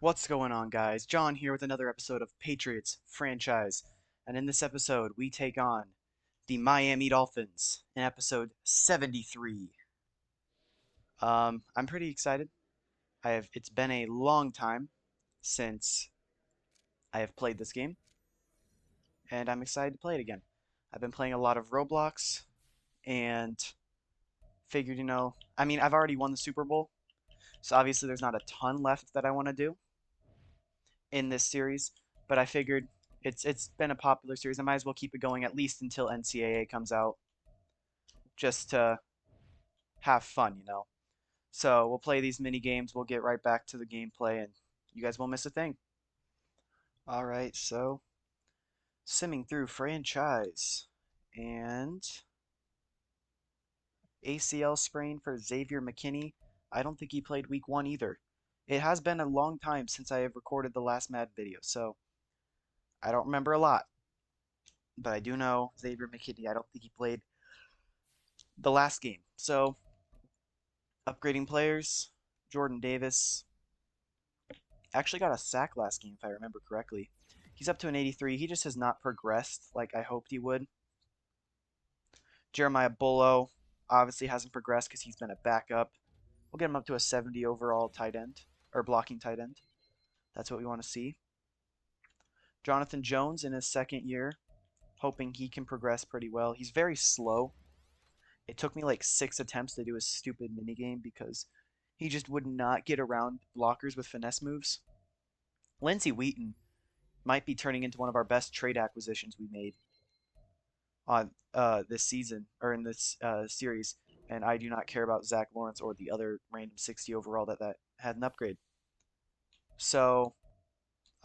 What's going on, guys? John here with another episode of Patriots franchise. And in this episode, we take on the Miami Dolphins in episode 73. I'm pretty excited. It's been a long time since I have played this game, and I'm excited to play it again. I've been playing a lot of Roblox and figured, I've already won the Super Bowl, so obviously there's not a ton left that I want to do in this series, but I figured it's been a popular series. I might as well keep it going at least until NCAA comes out, just to have fun. So we'll play these mini games. We'll get right back to the gameplay, and you guys won't miss a thing. All right, so simming through franchise and ACL sprain for Xavier McKinney. I don't think he played week one either. It has been a long time since I have recorded the last Madden video, so I don't remember a lot. But I do know Xavier McKinney. I don't think he played the last game. So, upgrading players. Jordan Davis actually got a sack last game, if I remember correctly. He's up to an 83. He just has not progressed like I hoped he would. Jeremiah Bullo obviously hasn't progressed because he's been a backup. We'll get him up to a 70 overall tight end, or blocking tight end. That's what we want to see. Jonathan Jones in his second year, hoping he can progress pretty well. He's very slow. It took me like 6 attempts to do a stupid minigame because he just would not get around blockers with finesse moves. Lindsey Wheaton might be turning into one of our best trade acquisitions we made on this season, or in this series, and I do not care about Zach Lawrence or the other random 60 overall that had an upgrade. So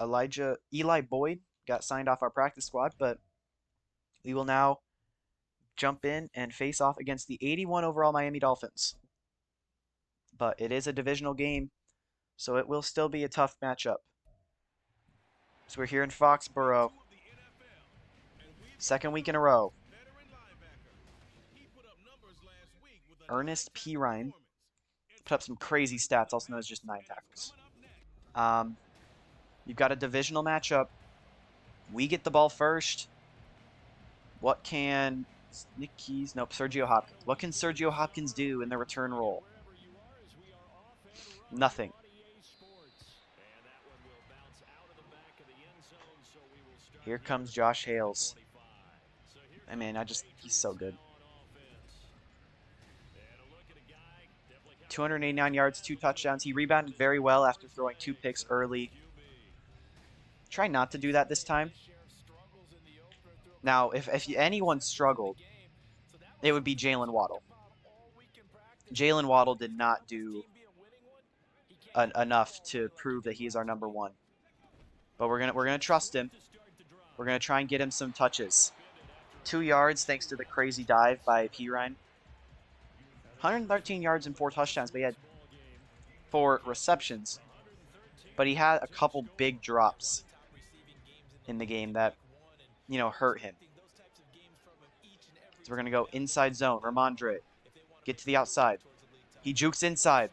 Eli Boyd got signed off our practice squad, but we will now jump in and face off against the 81 overall Miami Dolphins. But it is a divisional game, so it will still be a tough matchup. So we're here in Foxborough. Second week in a row. Ernest Pirine put up some crazy stats, also known as just 9 tackles. You've got a divisional matchup. We get the ball first. What can Nick Keys? Nope, Sergio Hopkins. What can Sergio Hopkins do in the return role? Nothing. Here comes Josh Hales. I mean, he's so good. 289 yards, 2 touchdowns. He rebounded very well after throwing 2 picks early. Try not to do that this time. Now, if anyone struggled, it would be Jalen Waddle. Jalen Waddle did not do enough to prove that he is our number one. But we're gonna trust him. We're gonna try and get him some touches. 2 yards thanks to the crazy dive by Pirine. 113 yards and 4 touchdowns, but he had 4 receptions. But he had a couple big drops in the game that, hurt him. So we're going to go inside zone. Ramondre, get to the outside. He jukes inside.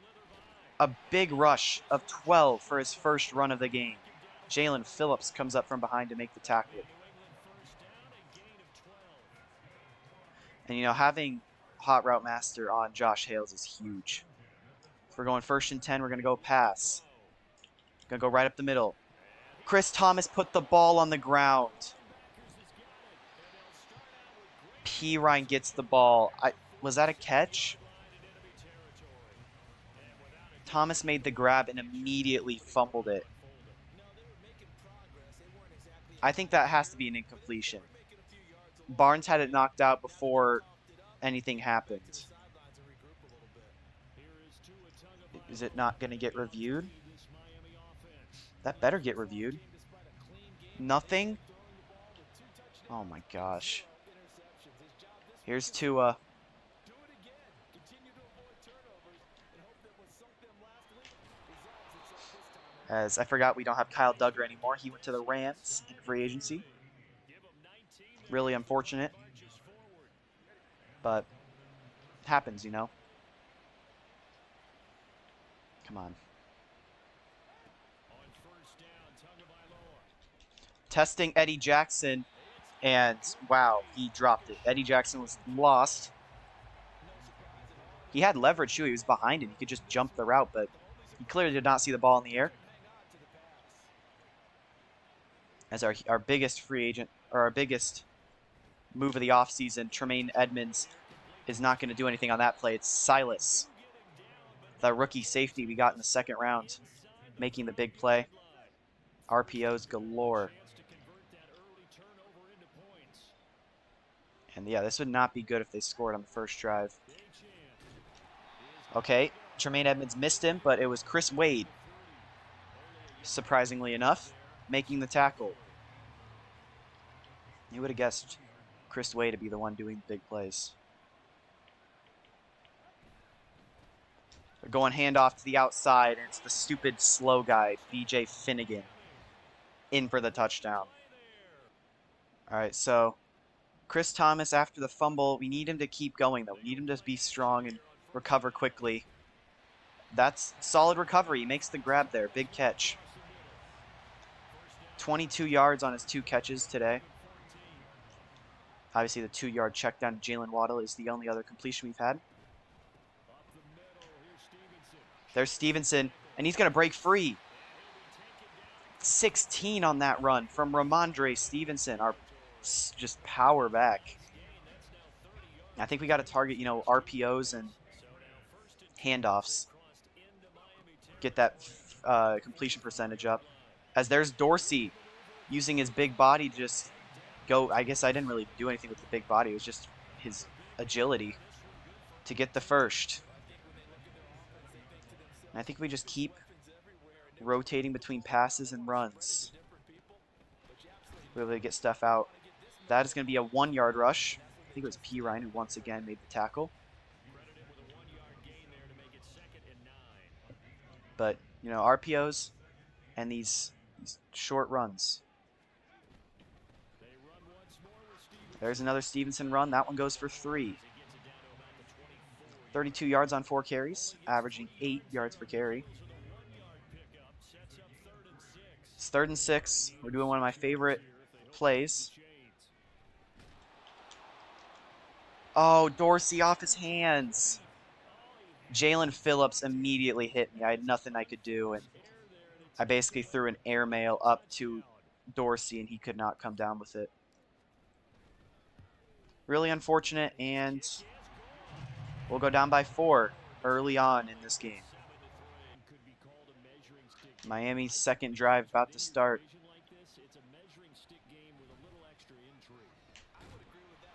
A big rush of 12 for his first run of the game. Jalen Phillips comes up from behind to make the tackle. And, having Hot Route Master on Josh Hales is huge. So we're going 1st and 10. We're going to go pass. Going to go right up the middle. Chris Thomas put the ball on the ground. Pirine gets the ball. Was that a catch? Thomas made the grab and immediately fumbled it. I think that has to be an incompletion. Barnes had it knocked out before anything happened. Is it not going to get reviewed? That better get reviewed. Nothing? Oh my gosh. Here's Tua. As I forgot we don't have Kyle Duggar anymore. He went to the Rams in free agency. Really unfortunate. But it happens, Come on. testing Eddie Jackson, and wow, he dropped it. Eddie Jackson was lost. He had leverage too. He was behind him. He could just jump the route, but he clearly did not see the ball in the air. As our biggest free agent, or our biggest move of the offseason, Tremaine Edmonds is not going to do anything on that play. It's Silas, the rookie safety we got in the second round, making the big play. RPOs galore. And yeah, this would not be good if they scored on the first drive. Okay, Tremaine Edmonds missed him, but it was Chris Wade, surprisingly enough, making the tackle. You would have guessed Chris Wade to be the one doing big plays. They're going handoff to the outside, and it's the stupid slow guy, BJ Finnegan, in for the touchdown. All right, so Chris Thomas, after the fumble, we need him to keep going, though. We need him to be strong and recover quickly. That's solid recovery. He makes the grab there. Big catch. 22 yards on his 2 catches today. Obviously, the 2-yard check down to Jalen Waddle is the only other completion we've had. There's Stevenson, and he's going to break free. 16 on that run from Ramondre Stevenson, our just power back. I think we got to target, RPOs and handoffs. Get that completion percentage up. As there's Dorsey using his big body to just go. I guess I didn't really do anything with the big body. It was just his agility to get the first. And I think we just keep rotating between passes and runs. We're able to get stuff out. That is going to be a 1-yard rush. I think it was P. Ryan who once again made the tackle. But, RPOs and these short runs. There's another Stevenson run. That one goes for 3. 32 yards on 4 carries, averaging 8 yards per carry. It's 3rd and 6. We're doing one of my favorite plays. Oh, Dorsey off his hands. Jalen Phillips immediately hit me. I had nothing I could do, and I basically threw an airmail up to Dorsey, and he could not come down with it. Really unfortunate, and we'll go down by 4 early on in this game. Miami's second drive about to start.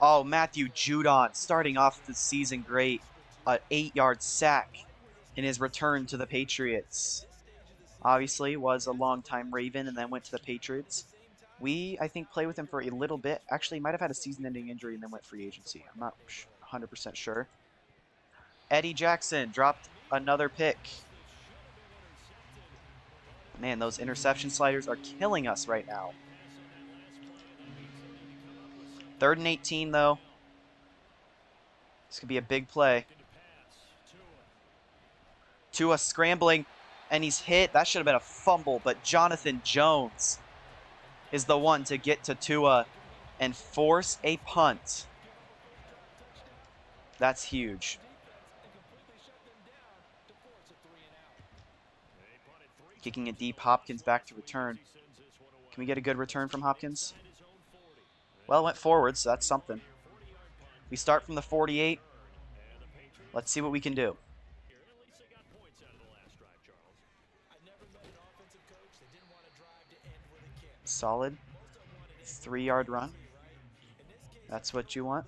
Oh, Matthew Judon starting off the season great. An 8-yard sack in his return to the Patriots. Obviously was a long-time Raven and then went to the Patriots. We, I think, played with him for a little bit. Actually, he might have had a season-ending injury and then went free agency. I'm not 100% sure. Eddie Jackson dropped another pick. Man, those interception sliders are killing us right now. 3rd and 18, though. This could be a big play. Tua scrambling, and he's hit. That should have been a fumble, but Jonathan Jones is the one to get to Tua and force a punt. That's huge. Kicking it deep, Hopkins back to return. Can we get a good return from Hopkins? Well, it went forward, so that's something. We start from the 48. Let's see what we can do. Solid 3-yard run. That's what you want.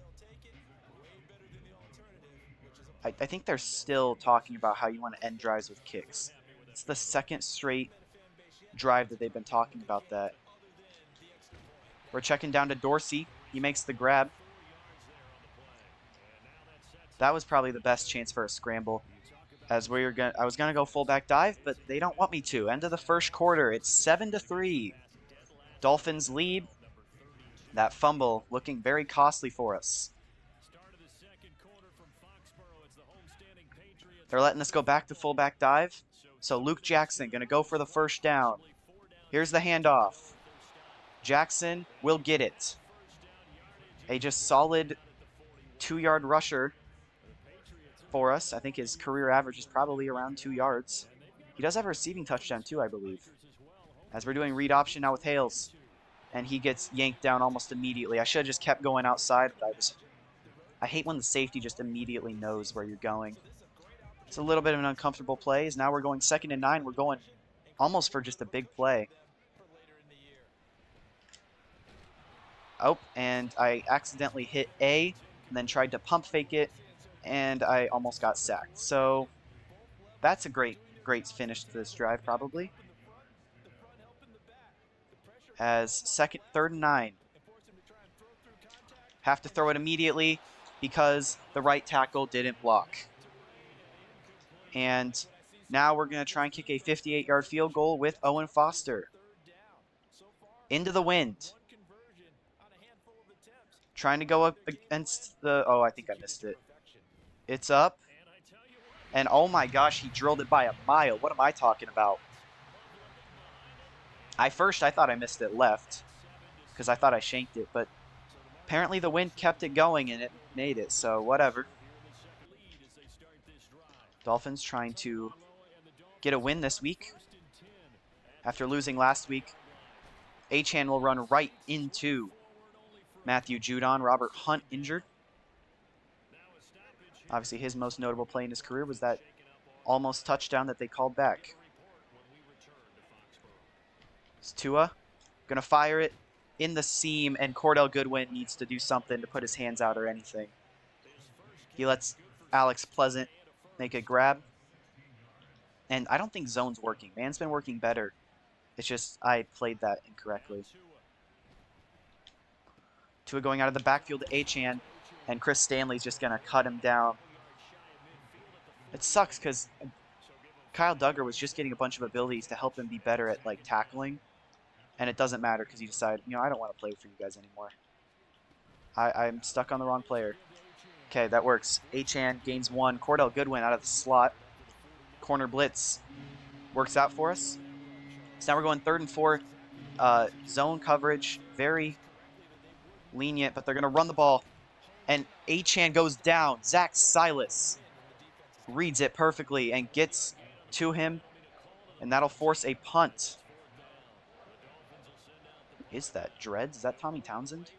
I think they're still talking about how you want to end drives with kicks. It's the 2nd straight drive that they've been talking about that. We're checking down to Dorsey. He makes the grab. That was probably the best chance for a scramble. I was gonna go fullback dive, but they don't want me to. End of the first quarter. It's 7-3. Dolphins lead. That fumble looking very costly for us. They're letting us go back to fullback dive. So Luke Jackson going to go for the first down. Here's the handoff. Jackson will get it. A just solid 2-yard rusher for us. I think his career average is probably around 2 yards. He does have a receiving touchdown too, I believe. As we're doing read option now with Hales. And he gets yanked down almost immediately. I should have just kept going outside, but I hate when the safety just immediately knows where you're going. It's a little bit of an uncomfortable play. Now we're going 2nd and 9. We're going almost for just a big play. Oh, and I accidentally hit A and then tried to pump fake it, and I almost got sacked. So that's a great finish to this drive, probably. As 3rd and 9. Have to throw it immediately because the right tackle didn't block. And now we're going to try and kick a 58-yard field goal with Owen Foster. Into the wind. Trying to go up against the... Oh, I think I missed it. It's up. And oh my gosh, he drilled it by a mile. What am I talking about? I thought I missed it left because I thought I shanked it, but apparently the wind kept it going and it made it, so whatever. Dolphins trying to get a win this week. After losing last week, Achane will run right into Matthew Judon. Robert Hunt injured. Obviously, his most notable play in his career was that almost touchdown that they called back. It's Tua going to fire it in the seam, and Cordell Goodwin needs to do something to put his hands out or anything. He lets Alex Pleasant make a grab. And I don't think zone's working. Man's been working better. It's just I played that incorrectly. Tua going out of the backfield to Achane, and Chris Stanley's just going to cut him down. It sucks because Kyle Duggar was just getting a bunch of abilities to help him be better at like tackling, and it doesn't matter because he decided, I don't want to play for you guys anymore. I'm stuck on the wrong player. Okay, that works. Achane gains 1. Cordell Goodwin out of the slot. Corner blitz works out for us. So now we're going 3rd and 4. Zone coverage, very lenient, but they're going to run the ball. And Achane goes down. Zach Silas reads it perfectly and gets to him, and that'll force a punt. Who is that? Dreads? Is that Tommy Townsend?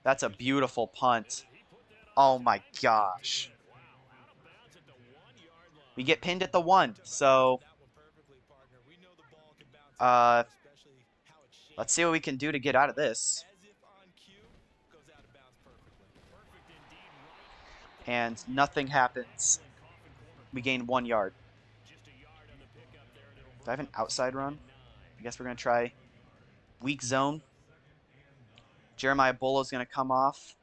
That's a beautiful punt. Oh my gosh. We get pinned at the 1, so let's see what we can do to get out of this. And nothing happens. We gain 1 yard. Do I have an outside run? I guess we're going to try weak zone. Jeremiah Bolo's going to come off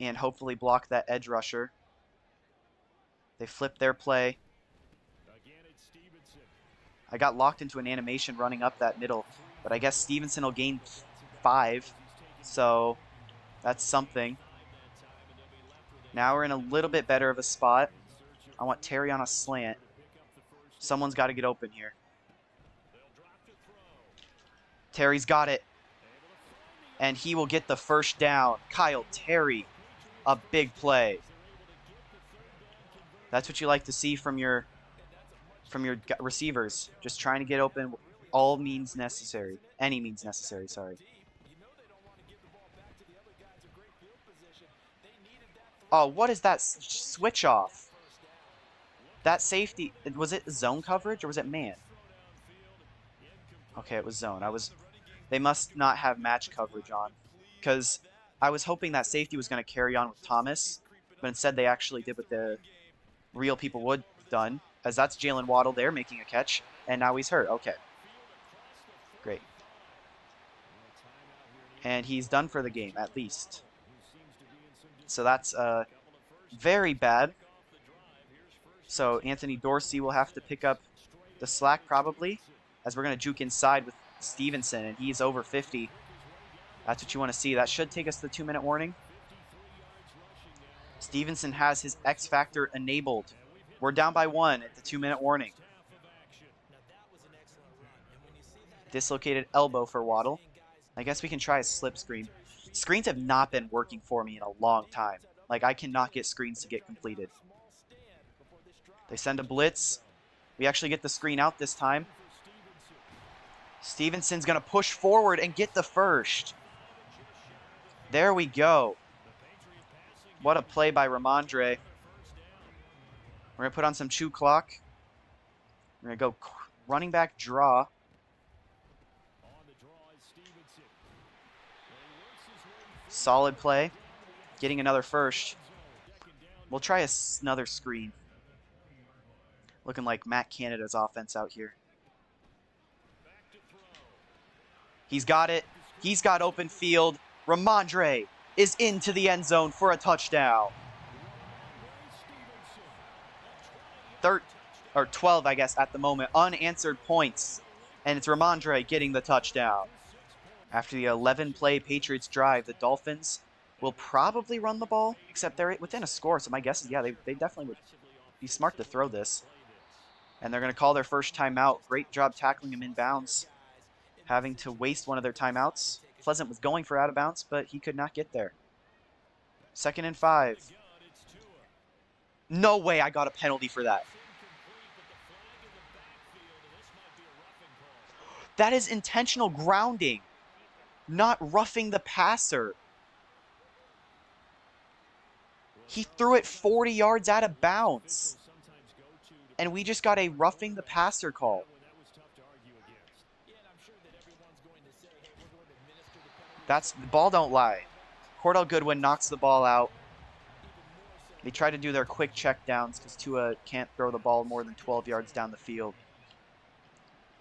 and hopefully block that edge rusher. They flip their play. I got locked into an animation running up that middle, but I guess Stevenson will gain 5, so that's something. Now we're in a little bit better of a spot. I want Terry on a slant. Someone's got to get open here. Terry's got it. And he will get the first down. Kyle Terry, a big play. That's what you like to see from your receivers. Just trying to get open all means necessary. Any means necessary, sorry. Oh, what is that switch off? That safety, was it zone coverage or was it man? Okay, it was zone. They must not have match coverage on, because I was hoping that safety was going to carry on with Thomas, but instead they actually did what the real people would have done, as that's Jalen Waddle there making a catch, and now he's hurt. Okay. Great. And he's done for the game, at least. So that's very bad. So Anthony Dorsey will have to pick up the slack probably, as we're going to juke inside with Stevenson, and he's over 50. That's what you want to see. That should take us to the 2-minute warning. Stevenson has his X Factor enabled. We're down by 1 at the 2-minute warning. Dislocated elbow for Waddle. I guess we can try a slip screen. Screens have not been working for me in a long time. Like, I cannot get screens to get completed. They send a blitz. We actually get the screen out this time. Stevenson's going to push forward and get the first. There we go. What a play by Ramondre. We're going to put on some chew clock. We're going to go running back draw. Solid play. Getting another first. We'll try another screen. Looking like Matt Canada's offense out here. He's got it. He's got open field. Ramondre is into the end zone for a touchdown. 12, I guess, at the moment. Unanswered points. And it's Ramondre getting the touchdown. After the 11-play Patriots drive, the Dolphins will probably run the ball, except they're within a score. So my guess is, yeah, they definitely would be smart to throw this. And they're going to call their first timeout. Great job tackling him in bounds. Having to waste one of their timeouts. Pleasant was going for out of bounds, but he could not get there. 2nd and 5. No way I got a penalty for that. That is intentional grounding, not roughing the passer. He threw it 40 yards out of bounds. And we just got a roughing the passer call. The ball don't lie. Cordell Goodwin knocks the ball out. They try to do their quick check downs because Tua can't throw the ball more than 12 yards down the field.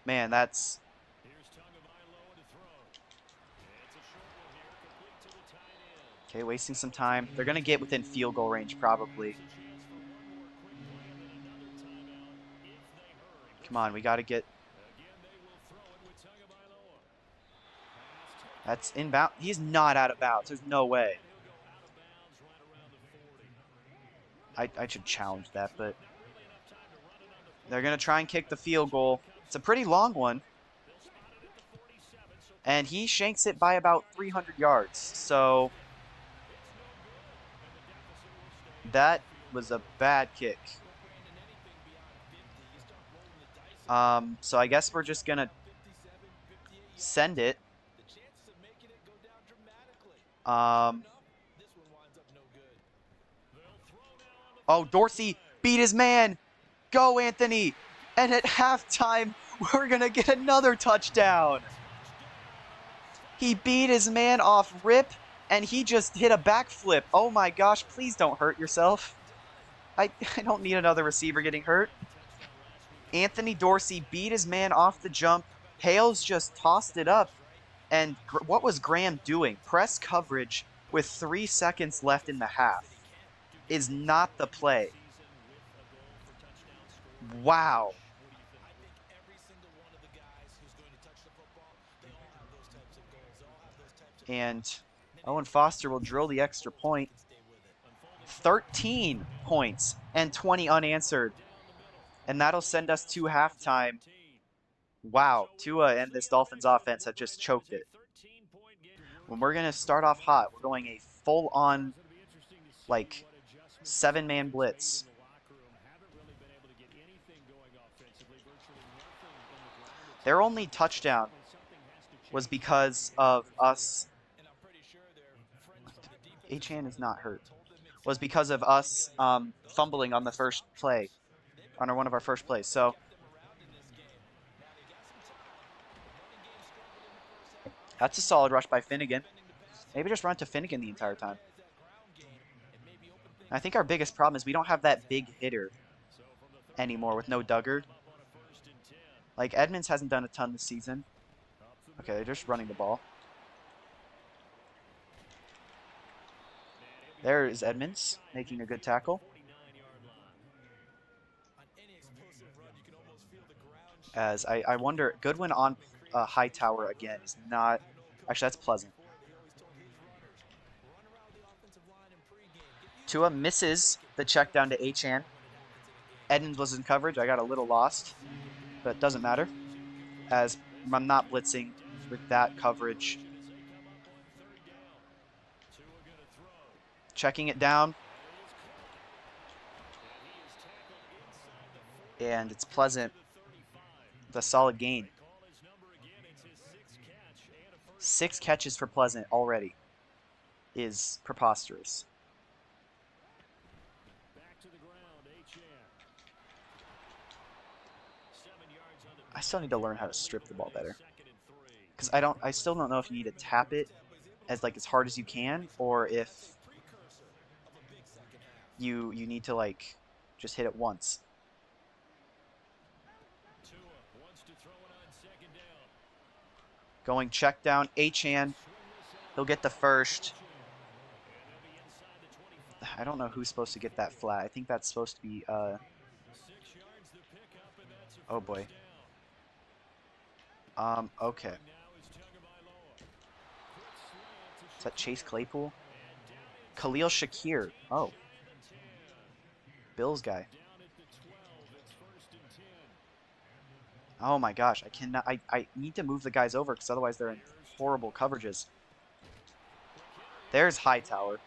Man, that's... Okay, wasting some time. They're going to get within field goal range probably. Come on, we got to get... That's inbound. He's not out of bounds. There's no way. I should challenge that, but they're going to try and kick the field goal. It's a pretty long one. And he shanks it by about 300 yards. So that was a bad kick. So I guess we're just going to send it. Oh, Dorsey beat his man. Go, Anthony. And at halftime, we're going to get another touchdown. He beat his man off rip, and he just hit a backflip. Oh my gosh, please don't hurt yourself. I don't need another receiver getting hurt. Anthony Dorsey beat his man off the jump. Hales just tossed it up. And what was Graham doing? Press coverage with 3 seconds left in the half is not the play. Wow. And Owen Foster will drill the extra point. 13 points and 20 unanswered. And that'll send us to halftime. Wow, Tua and this Dolphins offense have just choked it. When we're going to start off hot, we're going a full-on, like, 7-man blitz. Their only touchdown was because of us. Achan is not hurt. Was because of us fumbling on the first play, on one of our first plays. So that's a solid rush by Finnegan. Maybe just run to Finnegan the entire time. I think our biggest problem is we don't have that big hitter anymore with no Duggard. Like, Edmonds hasn't done a ton this season. Okay, they're just running the ball. There is Edmonds making a good tackle. As I wonder, Goodwin on Hightower again is not... Actually, that's Pleasant. Tua misses the check down to Achan. Edmonds was in coverage. I got a little lost, but it doesn't matter. As I'm not blitzing with that coverage. Checking it down. And it's Pleasant. The solid gain. 6 catches for Pleasant already is preposterous. I still need to learn how to strip the ball better. Because I still don't know if you need to tap it as hard as you can, or if you need to just hit it once. Going check down, Achane. He'll get the first. I don't know who's supposed to get that flat. I think that's supposed to be oh boy. Okay. Is that Chase Claypool? Khalil Shakir. Oh. Bills guy. Oh my gosh, I cannot. I need to move the guys over because otherwise they're in horrible coverages. There's Hightower.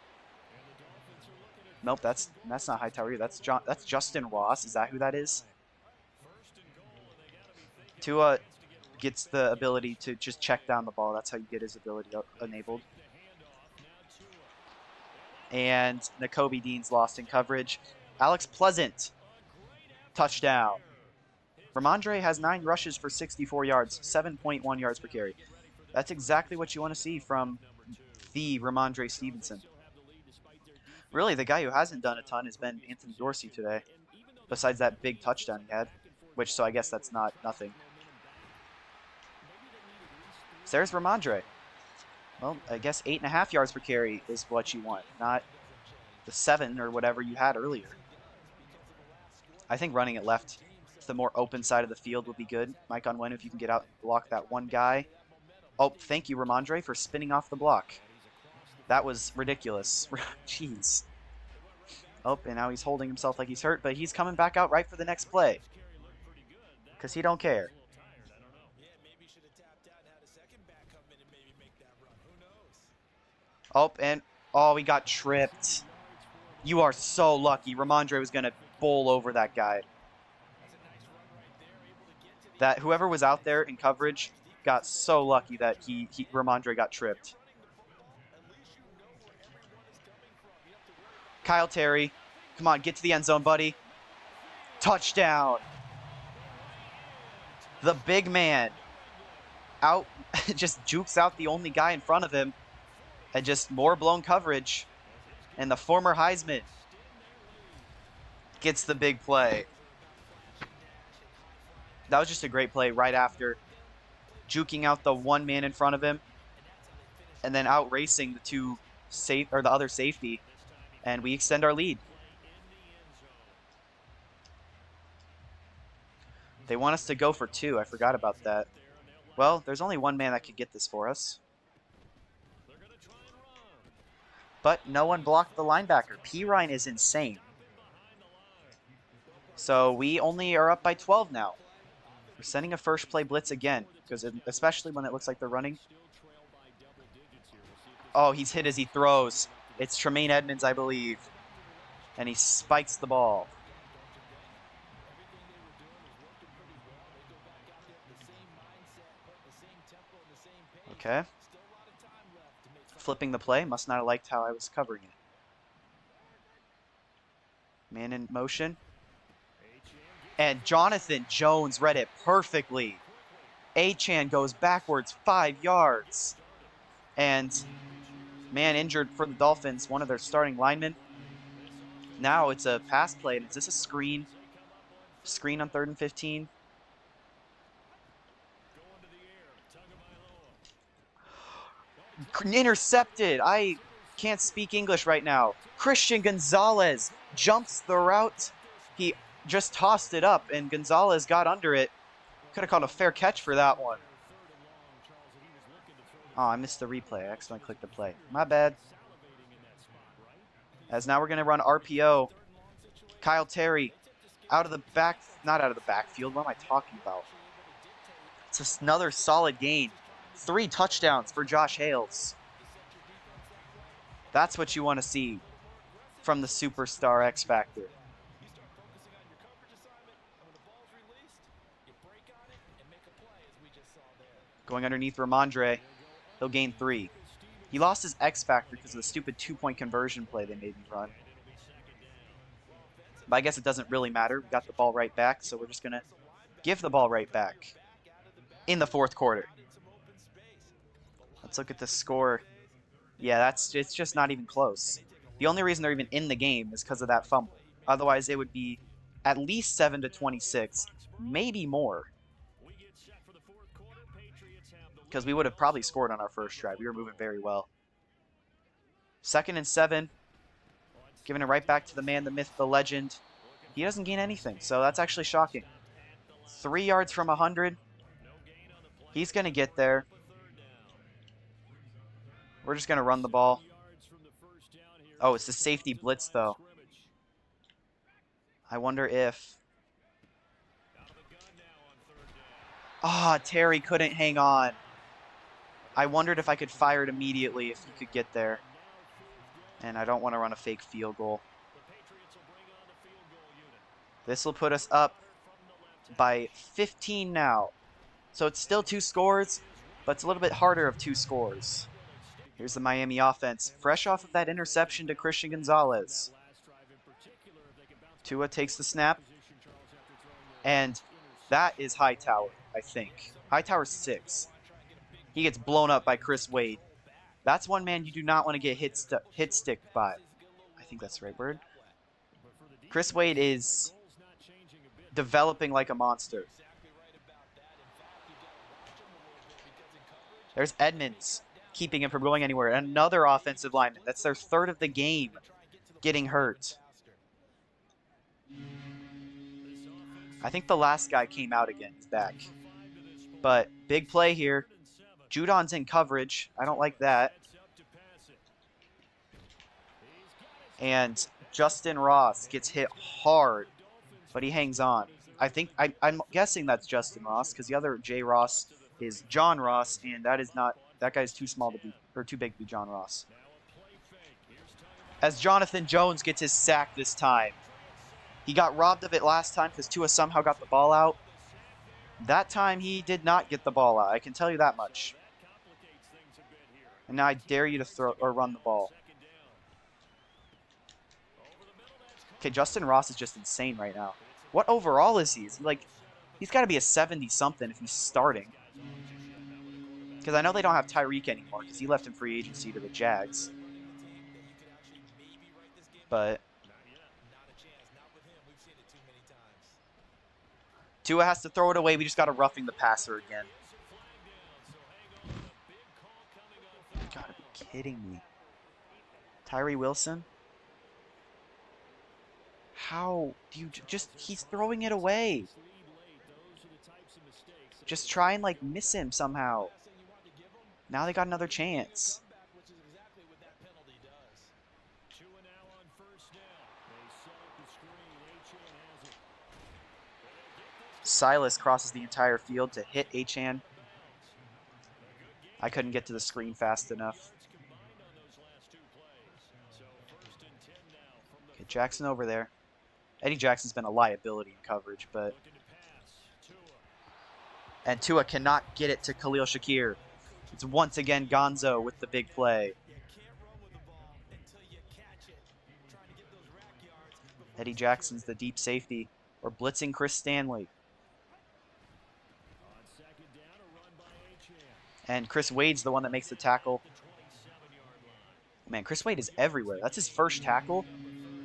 Nope, that's not Hightower either. That's Justin Ross. Is that who that is? Tua gets the ability to just check down the ball. That's how you get his ability enabled. And Nakobe Dean's lost in coverage. Alex Pleasant. Touchdown. Ramondre has 9 rushes for 64 yards, 7.1 yards per carry. That's exactly what you want to see from the Ramondre Stevenson. Really, the guy who hasn't done a ton has been Anthony Dorsey today, besides that big touchdown he had, so I guess that's not nothing. So there's Ramondre. Well, I guess 8.5 yards per carry is what you want, not the 7 or whatever you had earlier. I think running it left to the more open side of the field would be good. Mike Onwenu, if you can get out and block that one guy. Oh, thank you, Ramondre, for spinning off the block. That was ridiculous. Jeez. Oh, and now he's holding himself like he's hurt, but he's coming back out right for the next play. Because he don't care. Oh, and we got tripped. You are so lucky. Ramondre was going to bowl over that guy. That whoever was out there in coverage got so lucky that Ramondre got tripped. Kyle Terry, come on, get to the end zone, buddy. Touchdown. The big man out just jukes out the only guy in front of him, and just more blown coverage. And the former Heisman gets the big play. That was just a great play right after juking out the one man in front of him and then out racing the other safety, and we extend our lead. They want us to go for 2. I forgot about that. Well, there's only one man that could get this for us. But no one blocked the linebacker. Pirine is insane. So we only are up by 12 now. We're sending a first play blitz again, because especially when it looks like they're running. Oh, he's hit as he throws. It's Tremaine Edmonds, I believe. And he spikes the ball. Okay. Flipping the play. Must not have liked how I was covering it. Man in motion. And Jonathan Jones read it perfectly. Achane goes backwards 5 yards. And man injured for the Dolphins, one of their starting linemen. Now it's a pass play. And is this a screen? Screen on 3rd and 15. Intercepted. I can't speak English right now. Christian Gonzalez jumps the route. He just tossed it up, and Gonzalez got under it. Could have called a fair catch for that one. Oh, I missed the replay. I accidentally clicked the play. My bad. As now we're going to run RPO. Kyle Terry out of the back, not out of the backfield. What am I talking about? It's another solid game. 3 touchdowns for Josh Hales. That's what you want to see from the superstar X Factor. Going underneath Ramondre. He'll gain 3. He lost his X Factor because of the stupid 2-point conversion play they made me run. But I guess it doesn't really matter. We got the ball right back, so we're just going to give the ball right back in the 4th quarter. Let's look at the score. Yeah, it's just not even close. The only reason they're even in the game is because of that fumble. Otherwise, it would be at least 7-26, maybe more. Because we would have probably scored on our first drive. We were moving very well. 2nd and 7. Giving it right back to the man, the myth, the legend. He doesn't gain anything, so that's actually shocking. 3 yards from 100. He's going to get there. We're just going to run the ball. Oh, it's the safety blitz, though. I wonder if... Terry couldn't hang on. I wondered if I could fire it immediately if he could get there. And I don't want to run a fake field goal. This will put us up by 15 now. So it's still 2 scores, but it's a little bit harder of 2 scores. Here's the Miami offense. Fresh off of that interception to Christian Gonzalez. Tua takes the snap. And that is Hightower, I think. Hightower's 6. He gets blown up by Chris Wade. That's one man you do not want to get hit sticked by. I think that's the right word. Chris Wade is developing like a monster. There's Edmonds keeping him from going anywhere. Another offensive lineman. That's their 3rd of the game getting hurt. I think the last guy came out again. He's back. But big play here. Judon's in coverage. I don't like that. And Justin Ross gets hit hard, but he hangs on. I'm guessing that's Justin Ross because the other J. Ross is John Ross, and that guy's too small to be, or too big to be John Ross. As Jonathan Jones gets his sack this time. He got robbed of it last time because Tua somehow got the ball out. That time he did not get the ball out. I can tell you that much. And now I dare you to throw or run the ball. Okay, Justin Ross is just insane right now. What overall is he? Is he like, he's got to be a 70-something if he's starting. Because I know they don't have Tyreek anymore because he left in free agency to the Jags. But Tua has to throw it away. We just got to roughing the passer again. You gotta be kidding me. Tyree Wilson? How do you he's throwing it away. Just try and like miss him somehow. Now they got another chance. Silas crosses the entire field to hit Achane. I couldn't get to the screen fast enough. Okay, Jackson over there. Eddie Jackson's been a liability in coverage, but... And Tua cannot get it to Khalil Shakir. It's once again Gonzo with the big play. Eddie Jackson's the deep safety. We're blitzing Chris Stanley. And Chris Wade's the one that makes the tackle. Man, Chris Wade is everywhere. That's his first tackle.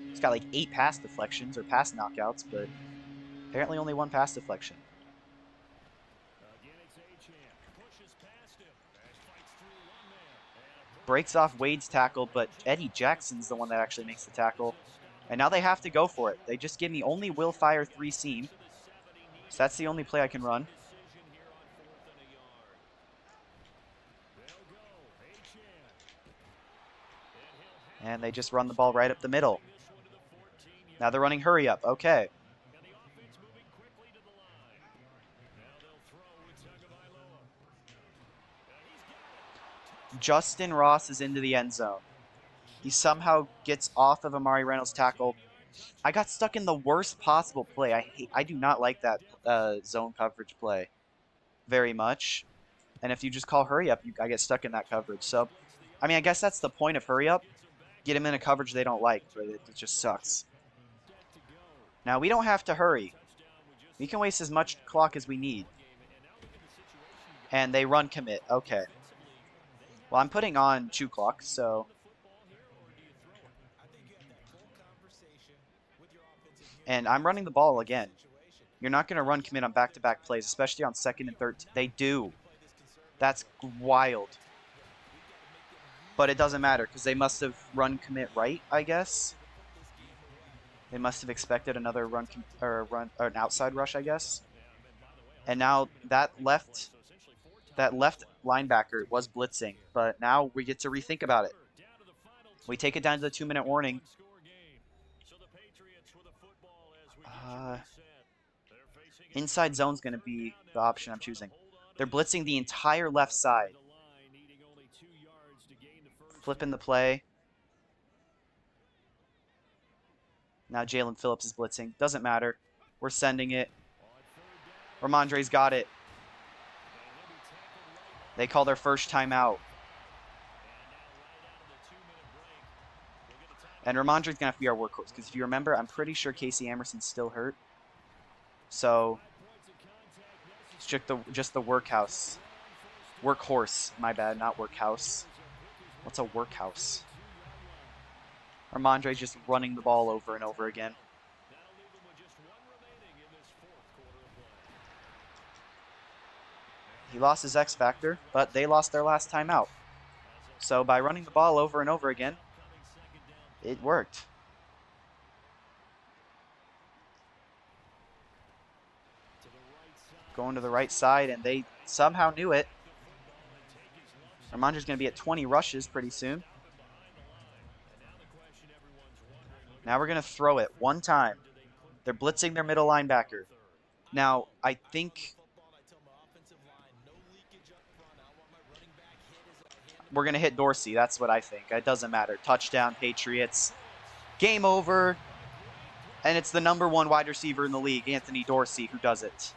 He's got like 8 pass deflections or pass knockouts, but apparently only 1 pass deflection. Breaks off Wade's tackle, but Eddie Jackson's the one that actually makes the tackle. And now they have to go for it. They just give me only will fire 3 seam. So that's the only play I can run. And they just run the ball right up the middle. Now they're running hurry up. Okay. Justin Ross is into the end zone. He somehow gets off of Amari Reynolds' tackle. I got stuck in the worst possible play. I do not like that zone coverage play very much. And if you just call hurry up, I get stuck in that coverage. So, I mean, I guess that's the point of hurry up. Get him in a coverage they don't like, but it just sucks. Now, we don't have to hurry. We can waste as much clock as we need. And they run commit. Okay. Well, I'm putting on chew clock, so... And I'm running the ball again. You're not going to run commit on back-to-back plays, especially on 2nd and 3rd. They do. That's wild. But it doesn't matter, because they must have run commit right, I guess. They must have expected another run or an outside rush, I guess. And now that left linebacker was blitzing, but now we get to rethink about it. We take it down to the 2-minute warning. Inside zone's going to be the option I'm choosing. They're blitzing the entire left side. Flipping the play. Now Jalen Phillips is blitzing. Doesn't matter. We're sending it. Ramondre's got it. They call their first timeout. And Ramondre's going to have to be our workhorse. Because if you remember, I'm pretty sure Casey Amerson's still hurt. So, it's just the workhouse. Workhorse. My bad, not workhouse. What's a workhouse? Ramondre just running the ball over and over again. He lost his X factor, but they lost their last timeout. So by running the ball over and over again, it worked. Going to the right side, and they somehow knew it. Ramondre's going to be at 20 rushes pretty soon. Now we're going to throw it one time. They're blitzing their middle linebacker. Now, I think we're going to hit Dorsey. That's what I think. It doesn't matter. Touchdown, Patriots. Game over. And it's the #1 wide receiver in the league, Anthony Dorsey, who does it.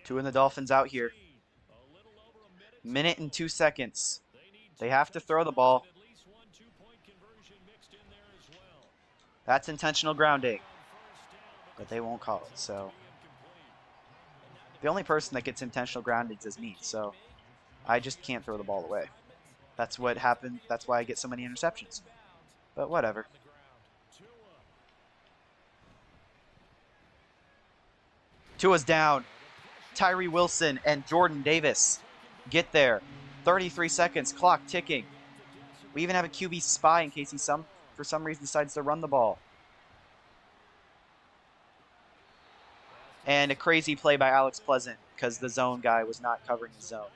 2 in the Dolphins out here. Minute and 2 seconds. They have to throw the ball. That's intentional grounding. But they won't call it, so. The only person that gets intentional groundings is me, so I just can't throw the ball away. That's what happened. That's why I get so many interceptions. But whatever. Tua's down. Tyree Wilson and Jordan Davis get there. 33 seconds, clock ticking. We even have a QB spy in case he for some reason decides to run the ball. And a crazy play by Alex Pleasant because the zone guy was not covering the zone.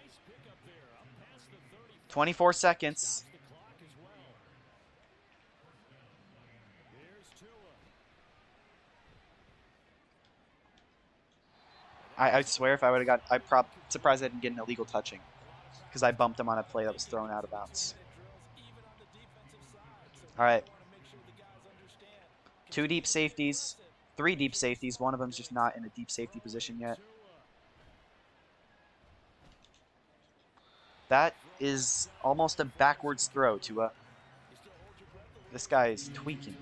24 seconds. I swear if I would have got, I'm surprised I didn't get an illegal touching because I bumped him on a play that was thrown out of bounds. All right. 2 deep safeties, 3 deep safeties. One of them's just not in a deep safety position yet. That is almost a backwards throw, Tua. This guy is tweaking.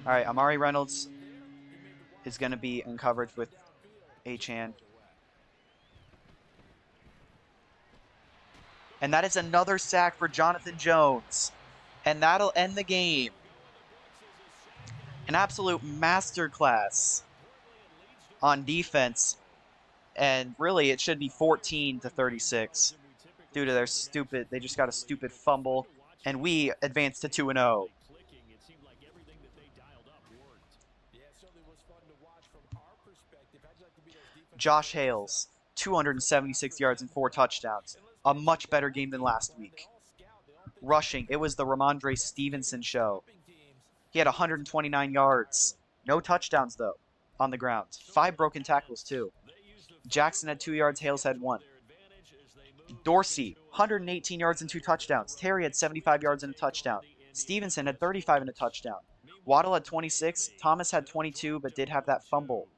All right, Amari Reynolds is going to be in coverage with Achane. And that is another sack for Jonathan Jones. And that'll end the game. An absolute masterclass on defense. And really, it should be 14-36 due to their stupid, they just got a stupid fumble. And we advanced to 2-0. Josh Hales, 276 yards and 4 touchdowns. A much better game than last week. Rushing, it was the Ramondre Stevenson show. He had 129 yards. No touchdowns, though, on the ground. 5 broken tackles, too. Jackson had 2 yards, Hales had 1. Dorsey, 118 yards and 2 touchdowns. Terry had 75 yards and a touchdown. Stevenson had 35 and a touchdown. Waddle had 26. Thomas had 22, but did have that fumble.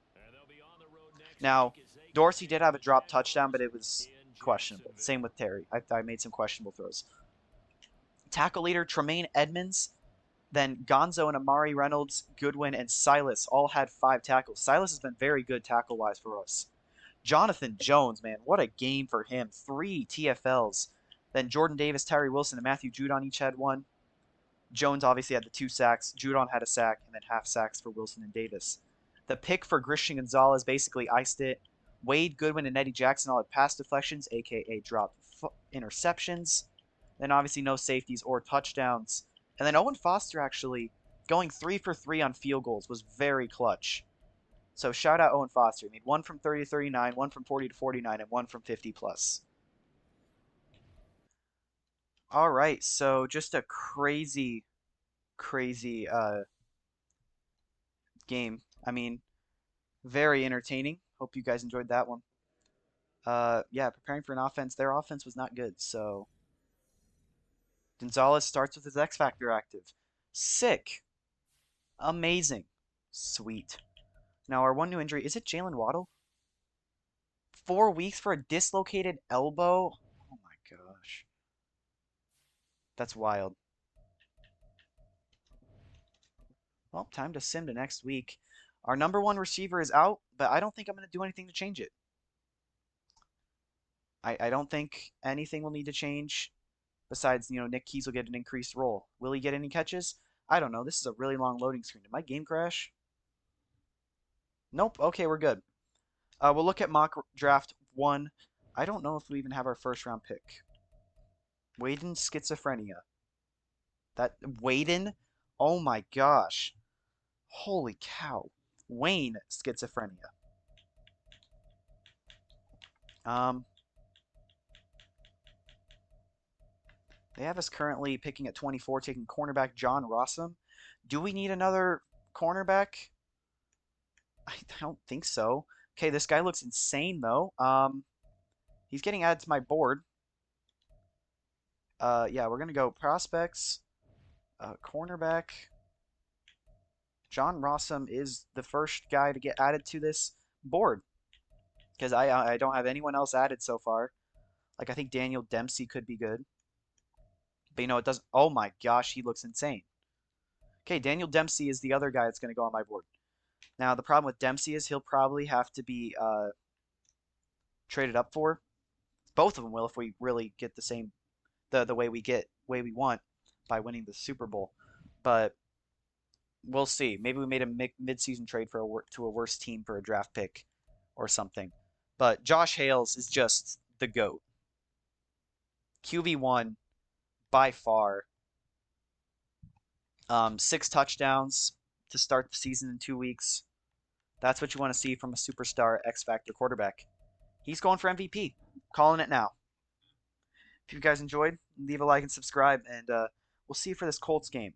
Now, Dorsey did have a drop touchdown, but it was questionable. Same with Terry. I made some questionable throws. Tackle leader Tremaine Edmonds, then Gonzo and Amari Reynolds, Goodwin, and Silas all had 5 tackles. Silas has been very good tackle-wise for us. Jonathan Jones, man, what a game for him. 3 TFLs. Then Jordan Davis, Tyree Wilson, and Matthew Judon each had 1. Jones obviously had the 2 sacks. Judon had a sack, and then half sacks for Wilson and Davis. The pick for Christian Gonzalez basically iced it. Wade, Goodwin, and Eddie Jackson all had pass deflections, aka dropped interceptions. Then obviously no safeties or touchdowns. And then Owen Foster actually going 3 for 3 on field goals was very clutch. So shout out Owen Foster. He made 1 from 30 to 39, 1 from 40 to 49, and 1 from 50 plus. All right, so just a crazy, crazy game. I mean, very entertaining. Hope you guys enjoyed that one. Yeah, preparing for an offense. Their offense was not good, so Gonzalez starts with his X Factor active. Sick. Amazing. Sweet. Now, our one new injury, is it Jalen Waddle? 4 weeks for a dislocated elbow? Oh my gosh. That's wild. Well, time to sim to next week. Our number one receiver is out, but I don't think I'm going to do anything to change it. I don't think anything will need to change besides, Nick Keys will get an increased role. Will he get any catches? I don't know. This is a really long loading screen. Did my game crash? Nope. Okay, we're good. We'll look at mock draft 1. I don't know if we even have our first round pick. Waden schizophrenia. That Waden? Oh my gosh. Holy cow. Wayne schizophrenia. They have us currently picking at 24, taking cornerback John Rossum. Do we need another cornerback? I don't think so. Okay, this guy looks insane though. He's getting added to my board. Yeah, we're gonna go prospects, cornerback. John Rossum is the first guy to get added to this board because I don't have anyone else added so far. Like I think Daniel Dempsey could be good, but it doesn't. Oh my gosh, he looks insane. Okay, Daniel Dempsey is the other guy that's gonna go on my board. Now the problem with Dempsey is he'll probably have to be traded up for. Both of them will if we really get the same the way we want by winning the Super Bowl. But we'll see. Maybe we made a mid-season trade to a worse team for a draft pick or something. But Josh Hales is just the GOAT. QB1 by far. 6 touchdowns to start the season in 2 weeks. That's what you want to see from a superstar X Factor quarterback. He's going for MVP. Calling it now. If you guys enjoyed, leave a like and subscribe, and we'll see you for this Colts game.